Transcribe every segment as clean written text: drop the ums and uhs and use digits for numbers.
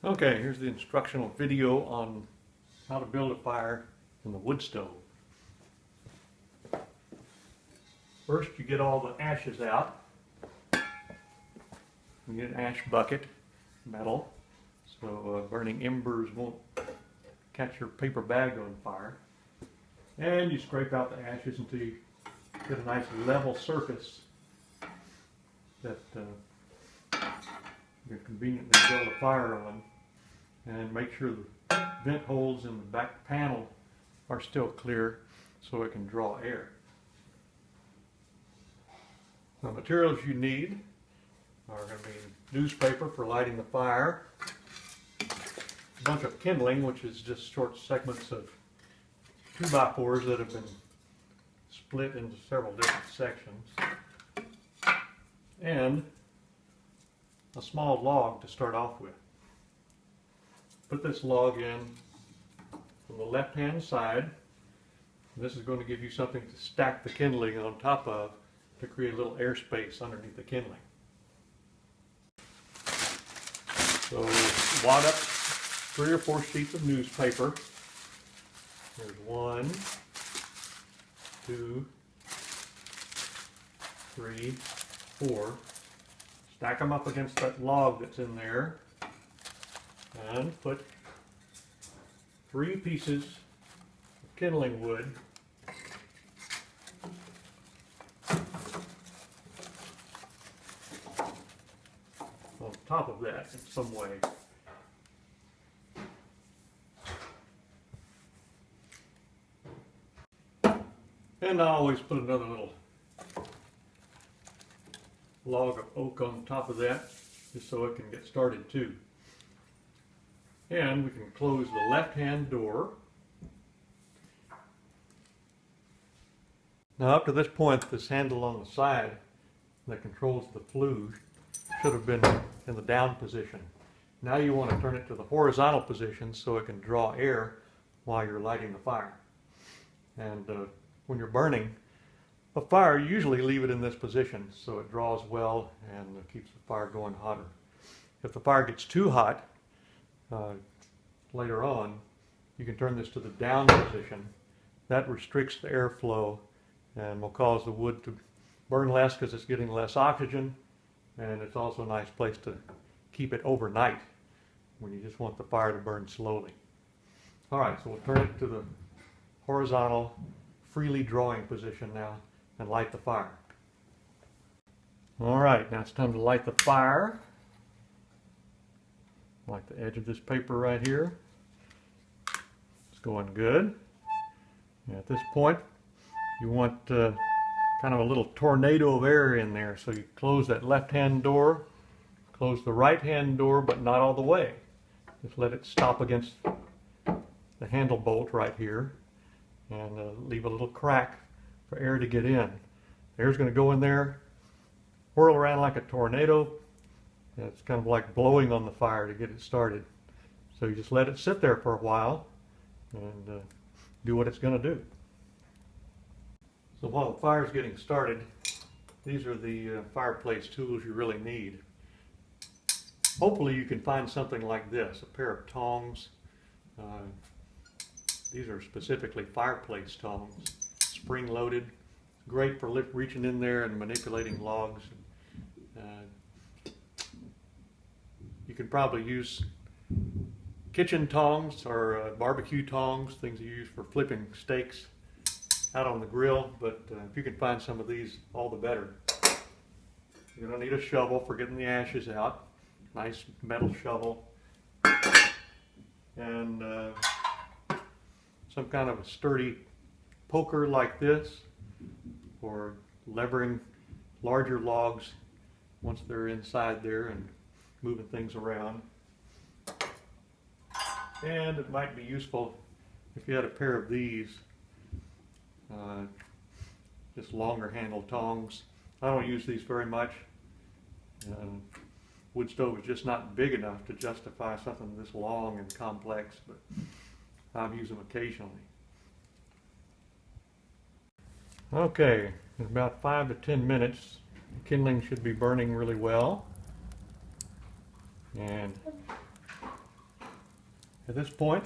Okay, here's the instructional video on how to build a fire in the wood stove. First, you get all the ashes out. You get an ash bucket, metal, so burning embers won't catch your paper bag on fire. And you scrape out the ashes until you get a nice level surface that you can conveniently build a fire on. And make sure the vent holes in the back panel are still clear so it can draw air. The materials you need are going to be newspaper for lighting the fire, a bunch of kindling, which is just short segments of 2x4s that have been split into several different sections, and a small log to start off with. Put this log in from the left-hand side. This is going to give you something to stack the kindling on top of to create a little airspace underneath the kindling. So wad up 3 or 4 sheets of newspaper. There's 1, 2, 3, 4. Stack them up against that log that's in there. And put 3 pieces of kindling wood on top of that in some way. And I always put another little log of oak on top of that just so it can get started too. And we can close the left-hand door. Now up to this point, this handle on the side that controls the flue should have been in the down position. Now you want to turn it to the horizontal position so it can draw air while you're lighting the fire. And when you're burning a fire, you usually leave it in this position so it draws well and keeps the fire going hotter. If the fire gets too hot, later on, you can turn this to the down position. That restricts the airflow and will cause the wood to burn less because it's getting less oxygen, and it's also a nice place to keep it overnight when you just want the fire to burn slowly. Alright, so we'll turn it to the horizontal, freely drawing position now and light the fire. Alright, now it's time to light the fire. Like the edge of this paper right here. It's going good. And at this point, you want kind of a little tornado of air in there. So you close that left-hand door, close the right-hand door, but not all the way. Just let it stop against the handle bolt right here, and leave a little crack for air to get in. The air's going to go in there, whirl around like a tornado. It's kind of like blowing on the fire to get it started. So you just let it sit there for a while and do what it's going to do. So while the fire is getting started, these are the fireplace tools you really need. Hopefully you can find something like this, a pair of tongs. These are specifically fireplace tongs, spring-loaded. Great for reaching in there and manipulating logs. You can probably use kitchen tongs or barbecue tongs, things you use for flipping steaks out on the grill, but if you can find some of these, all the better. You're going to need a shovel for getting the ashes out, nice metal shovel, and some kind of a sturdy poker like this for levering larger logs once they're inside there and moving things around. And it might be useful if you had a pair of these, just longer handle tongs. I don't use these very much. Wood stove is just not big enough to justify something this long and complex, but I'll use them occasionally. Okay, in about 5 to 10 minutes, the kindling should be burning really well. And At this point,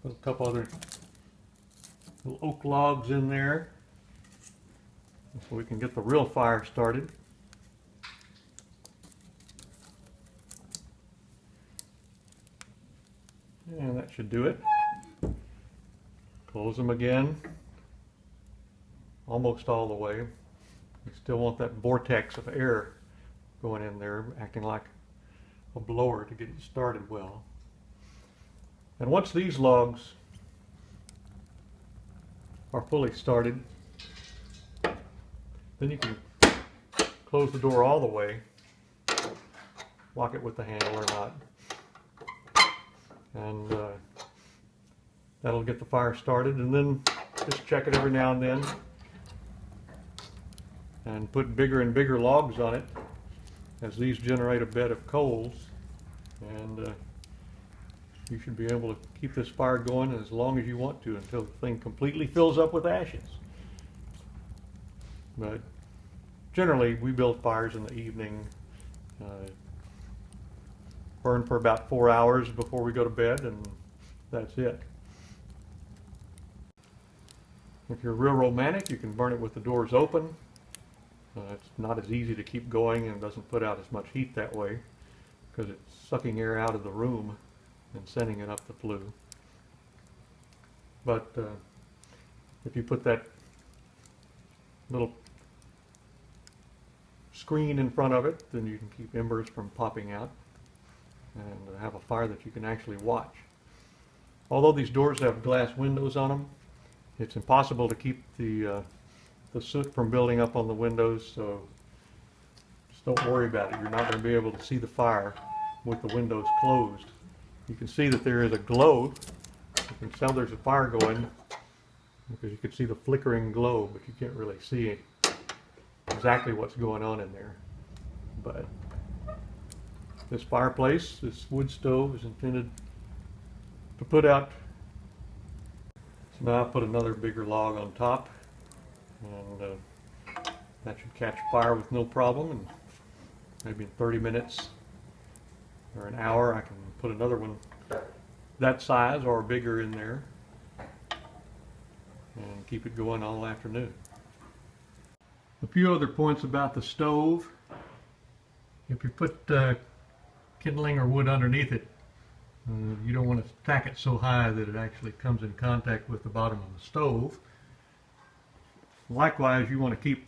put a couple other little oak logs in there so we can get the real fire started. And that should do it. Close them again, almost all the way. You still want that vortex of air going in there, acting like a blower to get it started well. And once these logs are fully started, then you can close the door all the way, lock it with the handle or not, and that'll get the fire started. And then just check it every now and then and put bigger and bigger logs on it as these generate a bed of coals, and you should be able to keep this fire going as long as you want to until the thing completely fills up with ashes. But generally we build fires in the evening, burn for about 4 hours before we go to bed, and that's it. If you're real romantic, you can burn it with the doors open. It's not as easy to keep going and doesn't put out as much heat that way because it's sucking air out of the room and sending it up the flue. But if you put that little screen in front of it, then you can keep embers from popping out and have a fire that you can actually watch. Although these doors have glass windows on them, it's impossible to keep the soot from building up on the windows, so just don't worry about it. You're not going to be able to see the fire with the windows closed. You can see that there is a glow. You can tell there's a fire going because you can see the flickering glow, but you can't really see exactly what's going on in there. But this fireplace, this wood stove, is intended to put out. So now I'll put another bigger log on top, and that should catch fire with no problem, and maybe in 30 minutes or an hour I can put another one that size or bigger in there and keep it going all afternoon. A few other points about the stove. If you put kindling or wood underneath it, you don't want to stack it so high that it actually comes in contact with the bottom of the stove. Likewise, you want to keep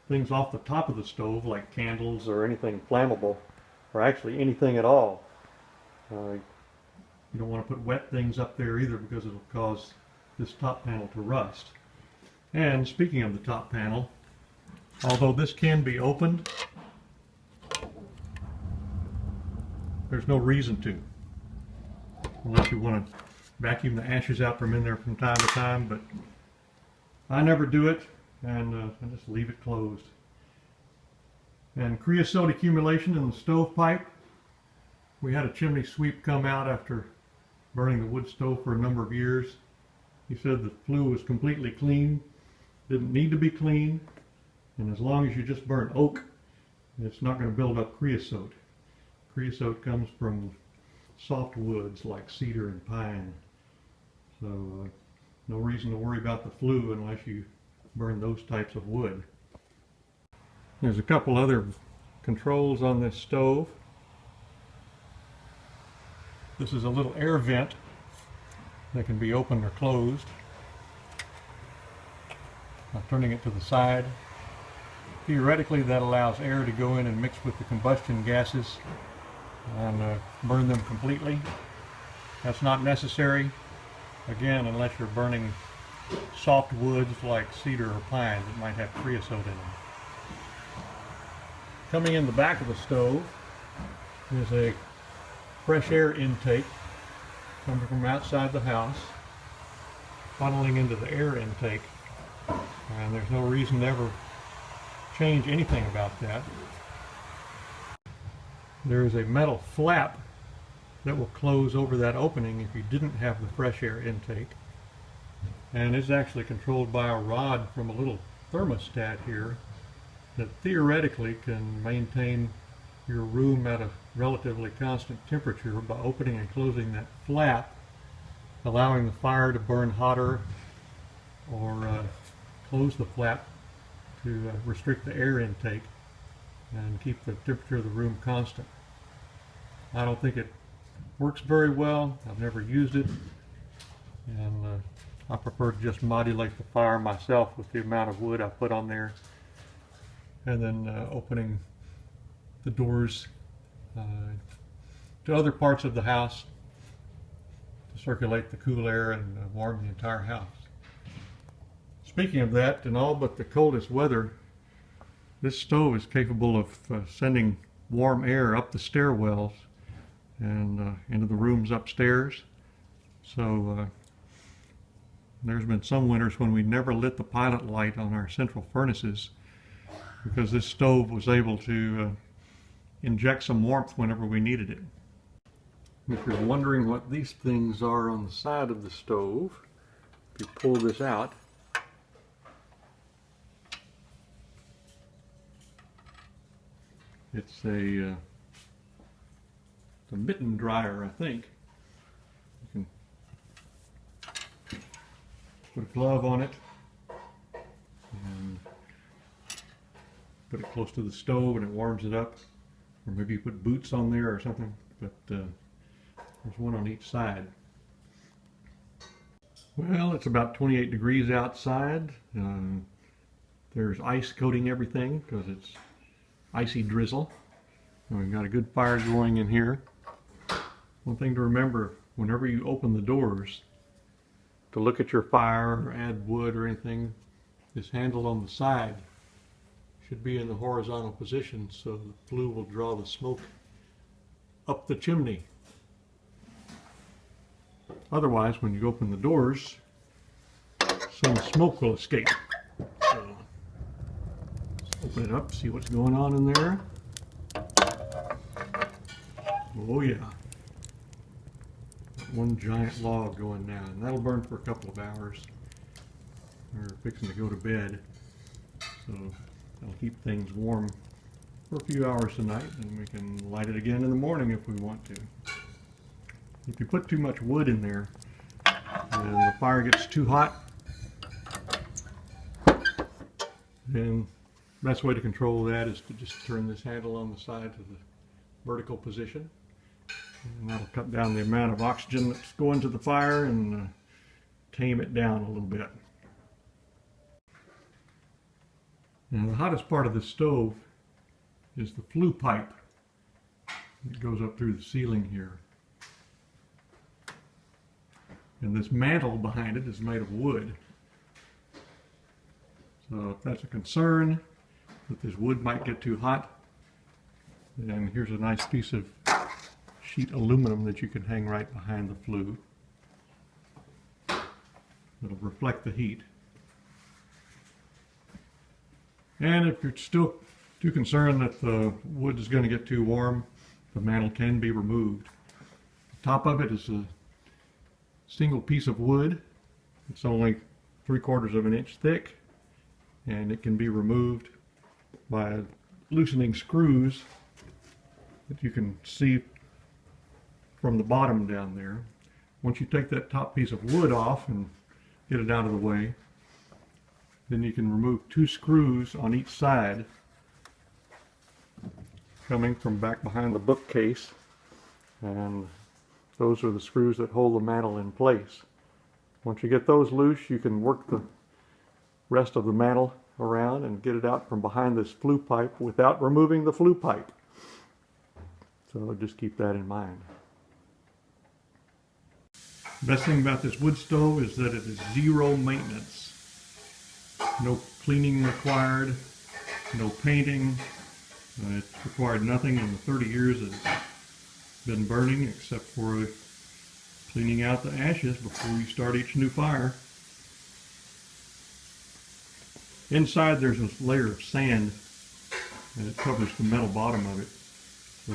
things off the top of the stove, like candles or anything flammable, or actually anything at all. You don't want to put wet things up there either, because it'll cause this top panel to rust. And speaking of the top panel, although this can be opened, there's no reason to, unless you want to vacuum the ashes out from in there from time to time, but I never do it, and I just leave it closed. And creosote accumulation in the stovepipe. We had a chimney sweep come out after burning the wood stove for a number of years. He said the flue was completely clean, didn't need to be clean, and as long as you just burn oak, it's not going to build up creosote. Creosote comes from soft woods like cedar and pine, so no reason to worry about the flue unless you burn those types of wood. There's a couple other controls on this stove. This is a little air vent that can be opened or closed. By turning it to the side. Theoretically, that allows air to go in and mix with the combustion gases and burn them completely. That's not necessary, again, unless you're burning soft woods like cedar or pine that might have creosote in them. Coming in the back of the stove is a fresh air intake coming from outside the house, funneling into the air intake, and there's no reason to ever change anything about that. There is a metal flap that will close over that opening if you didn't have the fresh air intake, and it's actually controlled by a rod from a little thermostat here that theoretically can maintain your room at a relatively constant temperature by opening and closing that flap, allowing the fire to burn hotter, or close the flap to restrict the air intake and keep the temperature of the room constant. I don't think it works very well. I've never used it, and I prefer to just modulate the fire myself with the amount of wood I put on there, and then opening the doors to other parts of the house to circulate the cool air and warm the entire house. Speaking of that, in all but the coldest weather, this stove is capable of sending warm air up the stairwells and into the rooms upstairs. So there's been some winters when we never lit the pilot light on our central furnaces because this stove was able to inject some warmth whenever we needed it. If you're wondering what these things are on the side of the stove, if you pull this out, it's a mitten dryer, I think. You can put a glove on it and put it close to the stove and it warms it up. Or maybe you put boots on there or something, but there's one on each side. Well, it's about 28 degrees outside. There's ice coating everything because it's icy drizzle. And we've got a good fire going in here. One thing to remember, whenever you open the doors to look at your fire or add wood or anything, this handle on the side should be in the horizontal position so the flue will draw the smoke up the chimney. Otherwise, when you open the doors, some smoke will escape. So, let's open it up, see what's going on in there. Oh yeah. One giant log going now, and that'll burn for a couple of hours. We're fixing to go to bed, so that'll keep things warm for a few hours tonight, and we can light it again in the morning if we want to. If you put too much wood in there and the fire gets too hot, then the best way to control that is to just turn this handle on the side to the vertical position, and that'll cut down the amount of oxygen that's going to the fire and tame it down a little bit. Now, the hottest part of the stove is the flue pipe that goes up through the ceiling here. And this mantle behind it is made of wood. So if that's a concern, that this wood might get too hot, then here's a nice piece of sheet aluminum that you can hang right behind the flue. It'll reflect the heat. And if you're still too concerned that the wood is going to get too warm, the mantle can be removed. The top of it is a single piece of wood. It's only 3/4 of an inch thick, and it can be removed by loosening screws that you can see from the bottom down there. Once you take that top piece of wood off and get it out of the way, then you can remove 2 screws on each side coming from back behind the bookcase, and those are the screws that hold the mantle in place. Once you get those loose, you can work the rest of the mantle around and get it out from behind this flue pipe without removing the flue pipe. So just keep that in mind. The best thing about this wood stove is that it is zero maintenance. No cleaning required, no painting. It's required nothing in the 30 years it's been burning except for cleaning out the ashes before you start each new fire. Inside there's a layer of sand and it covers the metal bottom of it. So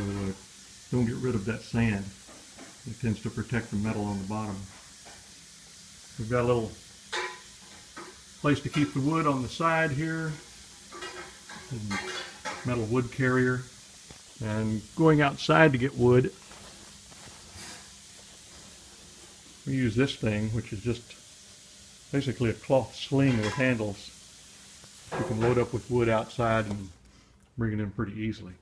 don't get rid of that sand. It tends to protect the metal on the bottom. We've got a little place to keep the wood on the side here. Metal wood carrier. And going outside to get wood, we use this thing, which is just basically a cloth sling with handles. You can load up with wood outside and bring it in pretty easily.